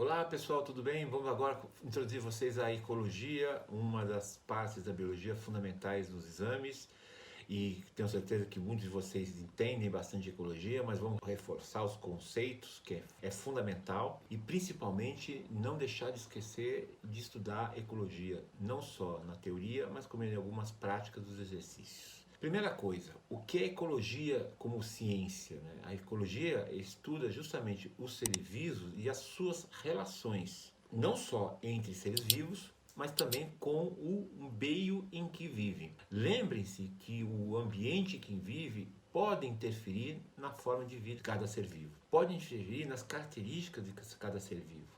Olá pessoal, tudo bem? Vamos agora introduzir vocês à ecologia, uma das partes da biologia fundamentais dos exames. E tenho certeza que muitos de vocês entendem bastante de ecologia, mas vamos reforçar os conceitos, que é fundamental, e principalmente não deixar de esquecer de estudar ecologia, não só na teoria, mas como em algumas práticas dos exercícios. Primeira coisa, o que é ecologia como ciência? Né? A ecologia estuda justamente os seres vivos e as suas relações, não só entre seres vivos, mas também com o meio em que vivem. Lembrem-se que o ambiente em que vive pode interferir na forma de vida de cada ser vivo, pode interferir nas características de cada ser vivo.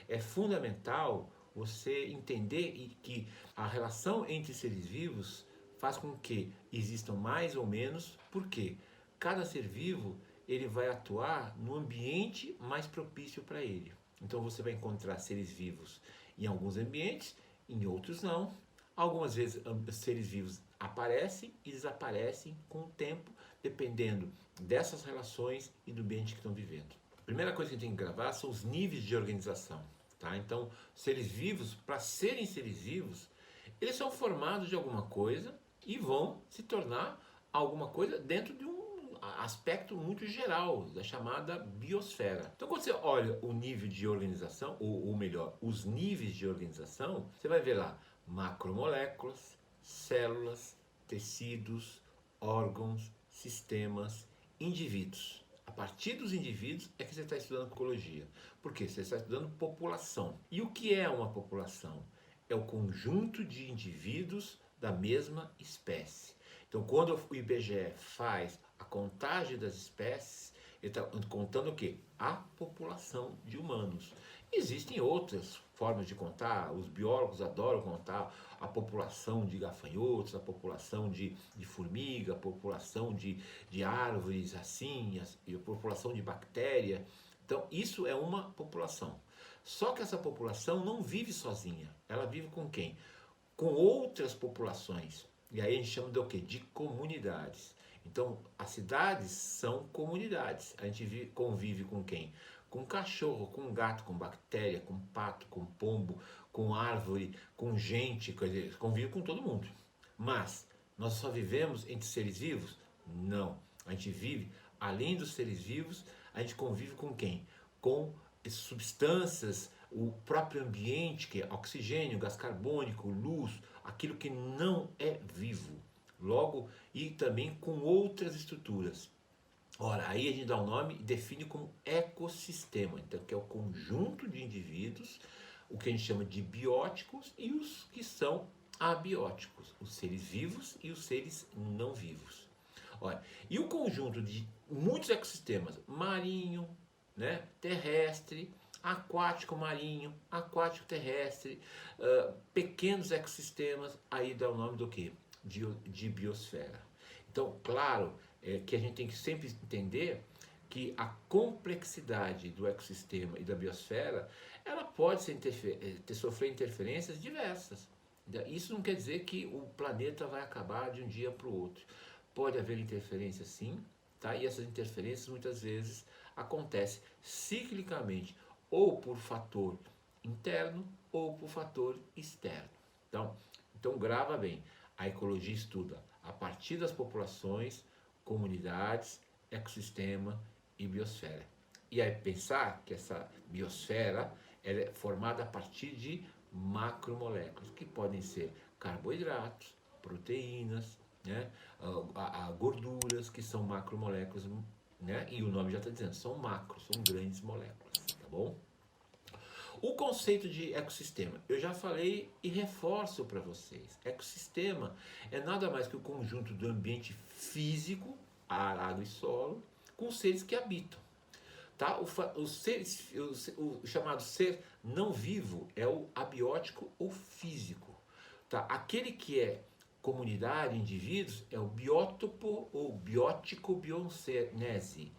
É fundamental você entender que a relação entre seres vivos faz com que existam mais ou menos, porque cada ser vivo ele vai atuar no ambiente mais propício para ele. Então você vai encontrar seres vivos em alguns ambientes, em outros não. Algumas vezes seres vivos aparecem e desaparecem com o tempo, dependendo dessas relações e do ambiente que estão vivendo. A primeira coisa que a gente tem que gravar são os níveis de organização. Tá? Então, seres vivos, para serem seres vivos, eles são formados de alguma coisa e vão se tornar alguma coisa dentro de um aspecto muito geral, da chamada biosfera. Então, quando você olha o nível de organização, ou melhor, os níveis de organização, você vai ver lá macromoléculas, células, tecidos, órgãos, sistemas, indivíduos. A partir dos indivíduos é que você está estudando ecologia. Por quê? Você está estudando população. E o que é uma população? É o conjunto de indivíduos da mesma espécie. Então, quando o IBGE faz a contagem das espécies, ele está contando o quê? A população de humanos. Existem outras formas de contar, os biólogos adoram contar a população de gafanhotos, a população de formiga, a população de árvores assim, a população de bactéria. Então, isso é uma população. Só que essa população não vive sozinha. Ela vive com quem? Com outras populações. E aí a gente chama de o quê? De comunidades. Então, as cidades são comunidades. A gente convive com quem? Com cachorro, com gato, com bactéria, com pato, com pombo, com árvore, com gente, quer dizer, convive com todo mundo. Mas nós só vivemos entre seres vivos? Não. A gente vive, além dos seres vivos, a gente convive com quem? Com substâncias, o próprio ambiente, que é oxigênio, gás carbônico, luz, aquilo que não é vivo. Logo, e também com outras estruturas. Ora, aí a gente dá um nome e define como ecossistema, então que é o conjunto de indivíduos, o que a gente chama de bióticos e os que são abióticos, os seres vivos e os seres não vivos. Olha, e o conjunto de muitos ecossistemas, marinho, né, terrestre, aquático marinho, aquático terrestre, pequenos ecossistemas, aí dá o nome do que? De biosfera. Então, claro, que a gente tem que sempre entender que a complexidade do ecossistema e da biosfera, ela pode sofrer interferências diversas. Isso não quer dizer que o planeta vai acabar de um dia para o outro. Pode haver interferência sim, tá? E essas interferências muitas vezes acontecem ciclicamente, ou por fator interno ou por fator externo. Então grava bem, a ecologia estuda a partir das populações, comunidades, ecossistema e biosfera. E aí pensar que essa biosfera ela é formada a partir de macromoléculas, que podem ser carboidratos, proteínas, né, gorduras, que são macromoléculas, né, e o nome já está dizendo, são macros, são grandes moléculas, tá bom? O conceito de ecossistema, eu já falei e reforço para vocês. Ecossistema é nada mais que o conjunto do ambiente físico, ar, água e solo, com os seres que habitam. Tá? O chamado ser não vivo é o abiótico ou físico. Tá? Aquele que é comunidade, indivíduos, é o biótopo ou biótico bionese.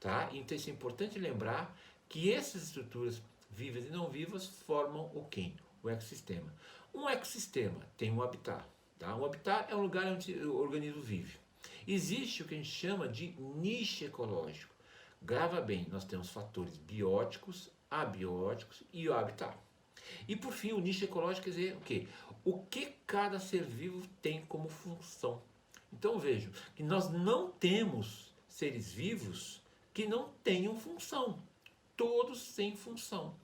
Tá? Então isso é importante lembrar que essas estruturas vivas e não vivas formam o quem? O ecossistema. Um ecossistema tem um habitat. Tá? Um habitat é um lugar onde o organismo vive. Existe o que a gente chama de nicho ecológico. Grava bem, nós temos fatores bióticos, abióticos e o habitat. E por fim, o nicho ecológico quer dizer o quê? O que cada ser vivo tem como função. Então vejam que nós não temos seres vivos que não tenham função. Todos têm função.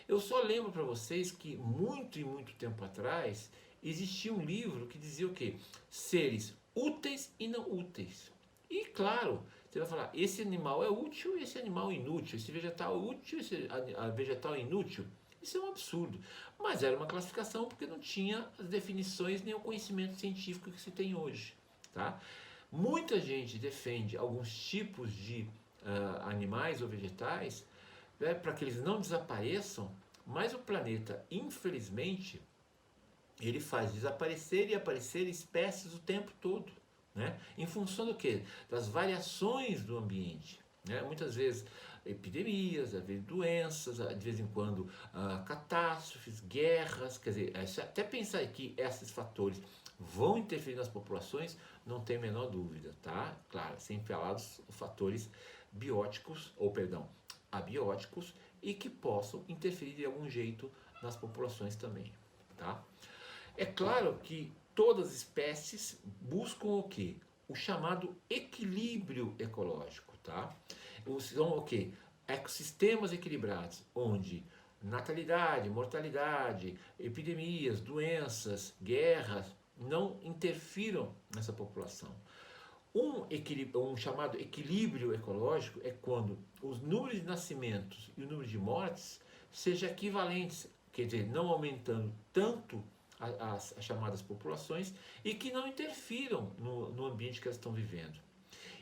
Eu só lembro para vocês que muito e muito tempo atrás existia um livro que dizia o quê? Seres úteis e não úteis. E claro, você vai falar, esse animal é útil e esse animal é inútil, esse vegetal é útil e esse vegetal é inútil. Isso é um absurdo. Mas era uma classificação porque não tinha as definições nem o conhecimento científico que se tem hoje. Tá? Muita gente defende alguns tipos de animais ou vegetais, né, para que eles não desapareçam, mas o planeta, infelizmente, ele faz desaparecer e aparecer espécies o tempo todo, né? Em função do quê? Das variações do ambiente, né? Muitas vezes epidemias, às vezes doenças, de vez em quando catástrofes, guerras, quer dizer, até pensar que esses fatores vão interferir nas populações, não tem a menor dúvida, tá? Claro, sem falar dos fatores bióticos, ou perdão, abióticos, e que possam interferir de algum jeito nas populações também, tá? É claro que todas as espécies buscam o quê? O chamado equilíbrio ecológico, tá? São o quê? Ecossistemas equilibrados, onde natalidade, mortalidade, epidemias, doenças, guerras não interfiram nessa população. Um chamado equilíbrio ecológico é quando os números de nascimentos e o número de mortes sejam equivalentes, quer dizer, não aumentando tanto as chamadas populações e que não interfiram no ambiente que elas estão vivendo.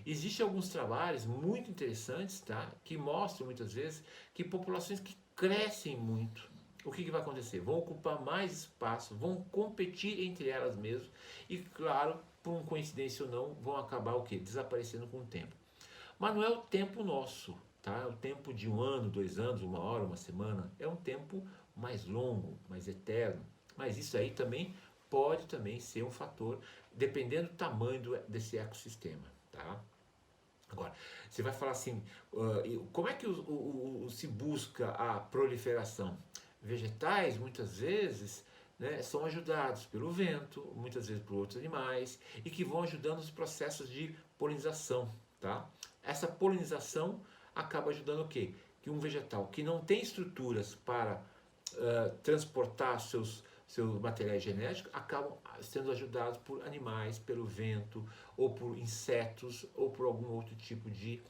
Existem alguns trabalhos muito interessantes, tá, que mostram muitas vezes que populações que crescem muito, o que vai acontecer? Vão ocupar mais espaço, vão competir entre elas mesmas e, claro, por uma coincidência ou não, vão acabar o quê? Desaparecendo com o tempo. Mas não é o tempo nosso, tá? É o tempo de 1 ano, 2 anos, 1 hora, 1 semana. É um tempo mais longo, mais eterno. Mas isso aí também pode também ser um fator, dependendo do tamanho desse ecossistema, tá? Agora, você vai falar assim, como é que se busca a proliferação? Vegetais, muitas vezes, né, são ajudados pelo vento, muitas vezes por outros animais, e que vão ajudando os processos de polinização, tá? Essa polinização acaba ajudando o quê? Que um vegetal que não tem estruturas para transportar seus materiais genéticos acabam sendo ajudados por animais, pelo vento, ou por insetos, ou por algum outro tipo de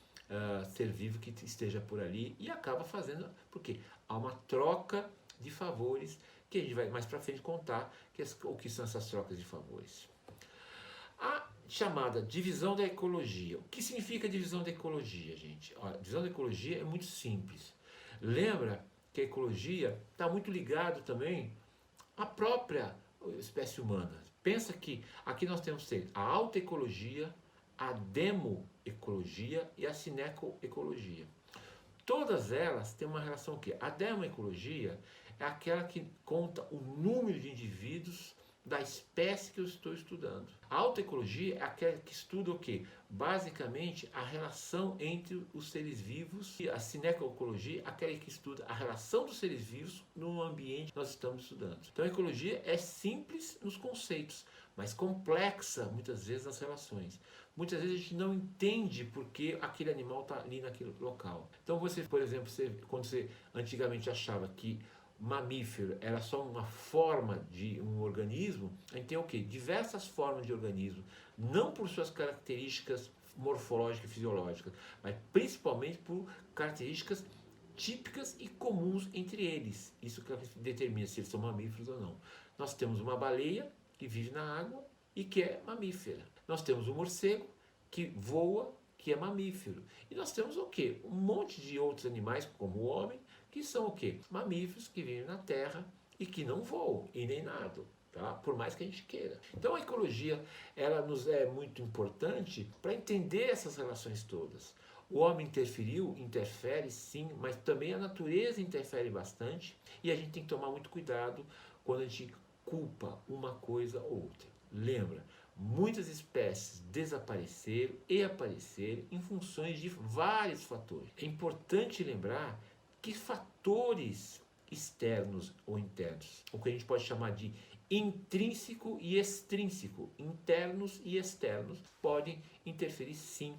ser vivo que esteja por ali, e acaba fazendo, porque há uma troca de favores, que a gente vai mais para frente contar o que são essas trocas de favores. A chamada divisão da ecologia. O que significa divisão da ecologia, gente? A divisão da ecologia é muito simples. Lembra que a ecologia está muito ligado também à própria espécie humana. Pensa que aqui nós temos a alta ecologia, a demoecologia e a sinecoecologia. Todas elas têm uma relação o quê? A demoecologia é aquela que conta o número de indivíduos da espécie que eu estou estudando. A autoecologia é aquela que estuda o quê? Basicamente a relação entre os seres vivos, e a sinecoecologia é aquela que estuda a relação dos seres vivos no ambiente que nós estamos estudando. Então a ecologia é simples nos conceitos, mas complexa muitas vezes nas relações. Muitas vezes a gente não entende por que aquele animal está ali naquele local. Então você, por exemplo, quando você antigamente achava que mamífero era só uma forma de um organismo, a gente tem o quê? Diversas formas de organismo, não por suas características morfológicas e fisiológicas, mas principalmente por características típicas e comuns entre eles. Isso que determina se eles são mamíferos ou não. Nós temos uma baleia que vive na água e que é mamífera. Nós temos um morcego que voa, que é mamífero. E nós temos o quê? Um monte de outros animais, como o homem, que são o quê? Mamíferos que vivem na terra e que não voam e nem nadam, tá? Por mais que a gente queira. Então a ecologia, ela nos é muito importante para entender essas relações todas. O homem interfere sim, mas também a natureza interfere bastante e a gente tem que tomar muito cuidado quando a gente culpa uma coisa ou outra. Lembra, muitas espécies desapareceram e apareceram em funções de vários fatores. É importante lembrar que fatores externos ou internos, o que a gente pode chamar de intrínseco e extrínseco, internos e externos, podem interferir sim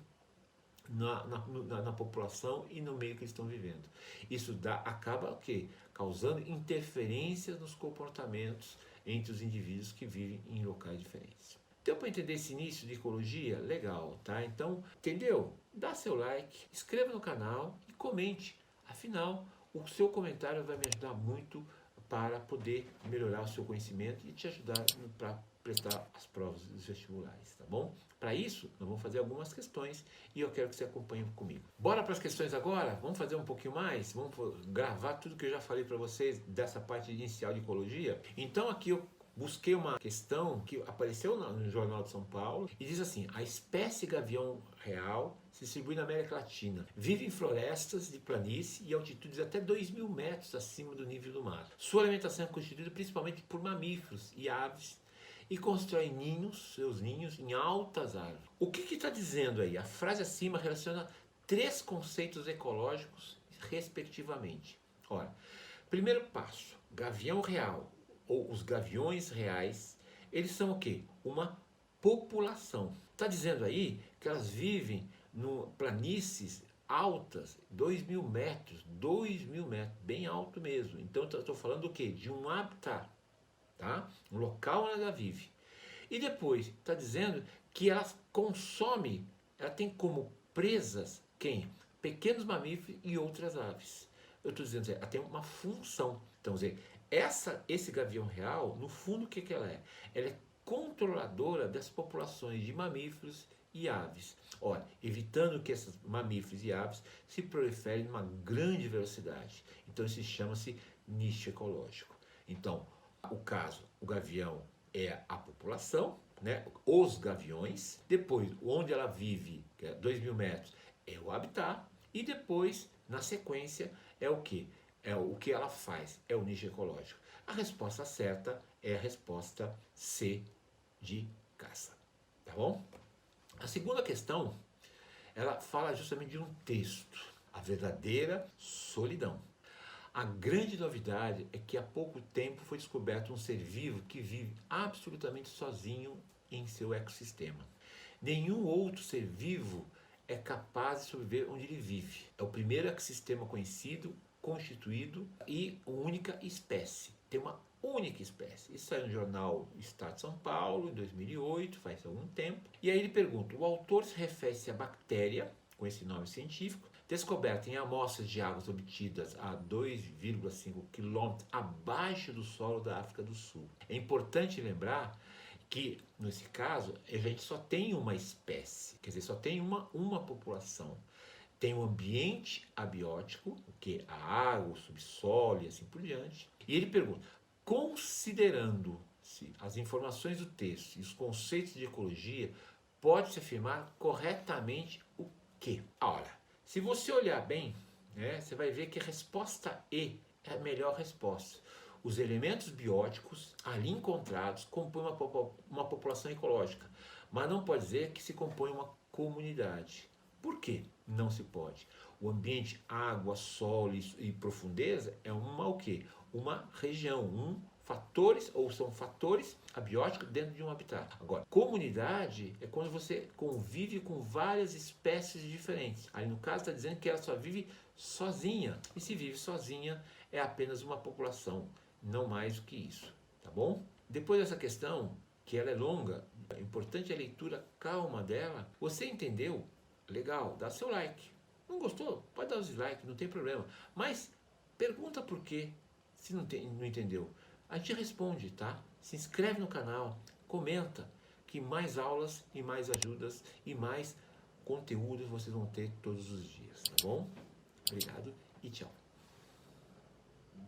na população e no meio que eles estão vivendo. Isso acaba o quê? Causando interferências nos comportamentos entre os indivíduos que vivem em locais diferentes. Deu para entender esse início de ecologia? Legal, tá? Então, entendeu? Dá seu like, inscreva no canal e comente. Afinal, o seu comentário vai me ajudar muito para poder melhorar o seu conhecimento e te ajudar para prestar as provas dos vestibulares, tá bom? Para isso, nós vamos fazer algumas questões e eu quero que você acompanhe comigo. Bora para as questões agora? Vamos fazer um pouquinho mais? Vamos gravar tudo que eu já falei para vocês dessa parte inicial de ecologia? Então aqui eu busquei uma questão que apareceu no Jornal de São Paulo e diz assim: a espécie gavião real se distribui na América Latina. Vive em florestas de planície e altitudes até 2.000 metros acima do nível do mar. Sua alimentação é constituída principalmente por mamíferos e aves e constrói seus ninhos em altas árvores. O que está dizendo aí? A frase acima relaciona 3 conceitos ecológicos respectivamente. Ora, primeiro passo, gavião real ou os gaviões reais, eles são o quê? Uma população. Está dizendo aí que elas vivem em planícies altas, 2.000 metros, 2.000 metros, bem alto mesmo. Então estou falando do quê? De um habitat, tá? Um local onde ela vive. E depois está dizendo que ela consome, ela tem como presas quem? Pequenos mamíferos e outras aves. Eu estou dizendo, ela tem uma função. Então, esse gavião real, no fundo, o que ela é? Ela é controladora das populações de mamíferos e aves. Ora, evitando que esses mamíferos e aves se proliferem numa grande velocidade. Então, isso chama-se nicho ecológico. Então, o gavião é a população, né? Os gaviões. Depois, onde ela vive, que é 2.000 metros, é o habitat. E depois, na sequência, é o que? É o que ela faz, é o nicho ecológico. A resposta certa é a resposta C de caça, tá bom? A segunda questão, ela fala justamente de um texto, a verdadeira solidão. A grande novidade é que há pouco tempo foi descoberto um ser vivo que vive absolutamente sozinho em seu ecossistema. Nenhum outro ser vivo é capaz de sobreviver onde ele vive. É o primeiro ecossistema conhecido, constituído e única espécie. Tem uma única espécie. Isso saiu no jornal Estado de São Paulo, em 2008, faz algum tempo. E aí ele pergunta, o autor se refere-se à bactéria, com esse nome científico, descoberta em amostras de águas obtidas a 2,5 km abaixo do solo da África do Sul. É importante lembrar que, nesse caso, a gente só tem uma espécie, quer dizer, só tem uma população. Tem um ambiente abiótico, que é a água, o subsolo e assim por diante. E ele pergunta, considerando-se as informações do texto e os conceitos de ecologia, pode-se afirmar corretamente o quê? Ora, se você olhar bem, né, você vai ver que a resposta E é a melhor resposta. Os elementos bióticos ali encontrados compõem uma população ecológica, mas não pode dizer que se compõe uma comunidade. Por quê? Não se pode. O ambiente, água, solo e profundeza é o quê? Uma região, são fatores abióticos dentro de um habitat. Agora, comunidade é quando você convive com várias espécies diferentes. Aí no caso está dizendo que ela só vive sozinha. E se vive sozinha é apenas uma população, não mais do que isso, tá bom? Depois dessa questão, que ela é longa, é importante a leitura calma dela. Você entendeu? Legal, dá seu like. Não gostou? Pode dar o dislike, não tem problema. Mas pergunta por quê, se não entendeu. A gente responde, tá? Se inscreve no canal, comenta, que mais aulas e mais ajudas e mais conteúdos vocês vão ter todos os dias, tá bom? Obrigado e tchau.